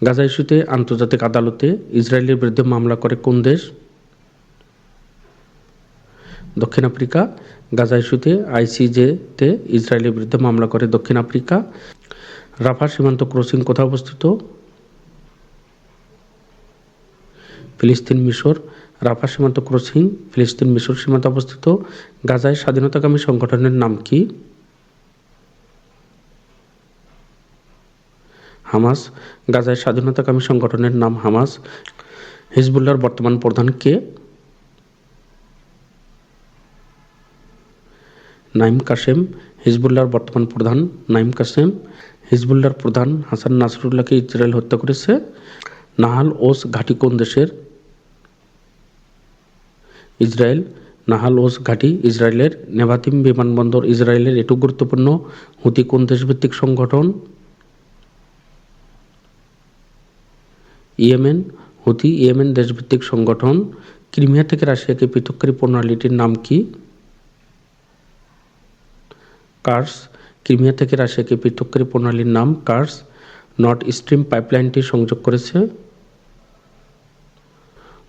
গাজা ইস্যুতে আন্তর্জাতিক আদালতে ইসরায়েলের বিরুদ্ধে মামলা করে কোন দেশ? দক্ষিণ আফ্রিকা। গাজা ইস্যুতে আইসিজে-তে ইসরায়েলের বিরুদ্ধে মামলা করে দক্ষিণ আফ্রিকা। রাফা সীমান্ত ক্রসিং কোথায় অবস্থিত? ফিলিস্তিন, মিশর। রাফা সীমান্ত ক্রসিং ফিলিস্তিন মিশর সীমান্তে অবস্থিত। গাজায় স্বাধীনতাকামী সংগঠনের নাম কি? হামাস। গাজায় স্বাধীনতাকামী সংগঠনের নাম হামাস। হিজবুল্লাহর বর্তমান প্রধান কে? নাঈম কাসেম। হিজবুল্লাহর বর্তমান প্রধান নাঈম কাসেম। হিজবুল্লাহর প্রধান হাসান নাসরুল্লাহকে ইসরায়েল হত্যা করেছে। নাহাল ওস ঘাঁটি কোন দেশের? ইসরায়েল। নাহাল ওস ঘাঁটি ইসরায়েলের। নেভাতিম বিমানবন্দর ইসরায়েলের এটুকু গুরুত্বপূর্ণ। হুতি কোন দেশভিত্তিক সংগঠন? ইয়েমেন। হুতি ইয়েমেন দেশভিত্তিক সংগঠন। ক্রিমিয়া থেকে রাশিয়াকে পৃথককারী প্রণালীটির নাম কি? কার্স। ক্রিমিয়া থেকে রাশিয়াকে পৃথককারী প্রণালীর নাম কার্স। নর্থ স্ট্রিম পাইপলাইনটি সংযোগ করেছে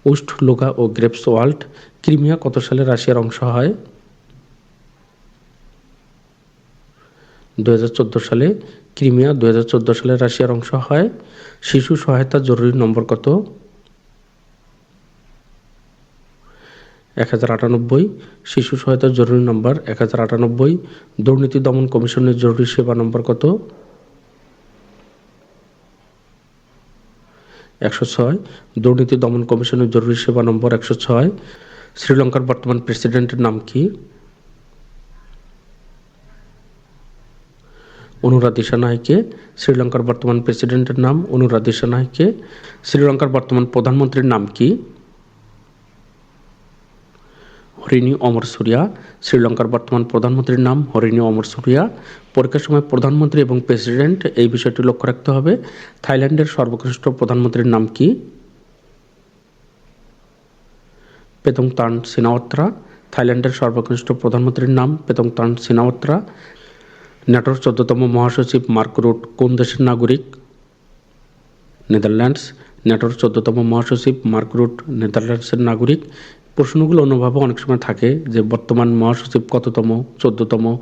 উস্ট লুগা ও গ্রেপসওয়াল্ড। ক্রিমিয়া কত সালে রাশিয়ার অংশ হয়? 2014 সালে। ক্রিমিয়া 2014 সালে রাশিয়ার অংশ হয়। শিশু সহায়তা জরুরি নম্বর কত? 1098। শিশু সহায়তা জরুরি নম্বর 1098। দুর্নীতি দমন কমিশনের জরুরি সেবা নম্বর কত? 106। দুর্নীতি দমন কমিশনের জরুরি সেবা নম্বর 106। শ্রীলঙ্কার বর্তমান প্রেসিডেন্টের নাম কি? অনুরা দিশানায়কে। শ্রীলঙ্কার বর্তমান প্রেসিডেন্টের নাম অনুরা দিশানায়কে। শ্রীলঙ্কার বর্তমান প্রধানমন্ত্রীর নাম কি? হরিণী অমরসুরিয়া। শ্রীলঙ্কার বর্তমান প্রধানমন্ত্রীর নাম হরিণী অমরসুরিয়া। পরীক্ষার সময় প্রধানমন্ত্রী এবং প্রেসিডেন্ট এই বিষয়টি লক্ষ্য রাখতে হবে। থাইল্যান্ডের সর্বকনিষ্ঠ প্রধানমন্ত্রীর নাম কি? পেতংতান সিনাওয়াত্রা। থাইল্যান্ডের সর্বকনিষ্ঠ প্রধানমন্ত্রীর নাম পেতংতান সিনাওয়াত্রা। ন্যাটোর 14তম মহাসচিব মার্ক রুট কোন দেশের নাগরিক? নেদারল্যান্ডস। ন্যাটোর 14তম মহাসচিব মার্ক রুট নেদারল্যান্ডসের নাগরিক। প্রশ্নগুলো অন্যভাবে অনেক সময় থাকে যে বর্তমান মহাসচিব কততম, 14তম।